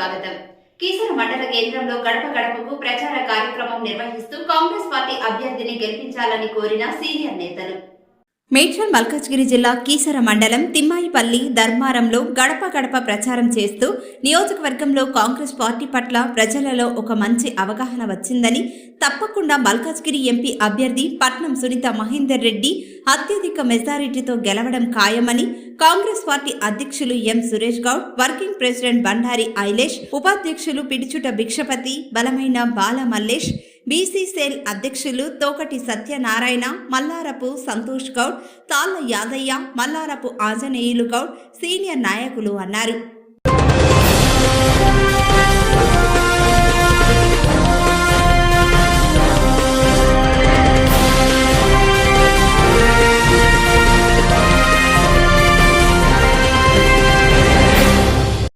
స్వాగతం. కీసర మండల కేంద్రంలో గడప గడపకు ప్రచార కార్యక్రమం నిర్వహిస్తూ కాంగ్రెస్ పార్టీ అభ్యర్థిని గెలిపించాలని కోరిన సీనియర్ నేతలు. మేడ్చల్ మల్కాజ్గిరి జిల్లా కీసర మండలం తిమ్మాయిపల్లి ధర్మారంలో గడప గడప ప్రచారం చేస్తూ నియోజకవర్గంలో కాంగ్రెస్ పార్టీ పట్ల ప్రజలలో ఒక మంచి అవగాహన వచ్చిందని, తప్పకుండా మల్కాజ్గిరి ఎంపీ అభ్యర్థి పట్నం సునీత మహేందర్ రెడ్డి అత్యధిక మెజారిటీతో గెలవడం ఖాయమని కాంగ్రెస్ పార్టీ అధ్యక్షులు ఎం సురేష్ గౌడ్, వర్కింగ్ ప్రెసిడెంట్ బండారి ఐలేష్, ఉపాధ్యక్షులు పిడిచుట భిక్షపతి, బలమైన బాల మల్లేష్, బీసీ సెల్ అధ్యక్షులు తోకటి సత్యనారాయణ, మల్లారపు సంతోష్ గౌడ్, తాళ్ల యాదయ్య, మల్లారపు ఆంజనేయులు గౌడ్ సీనియర్ నాయకులు అన్నారు.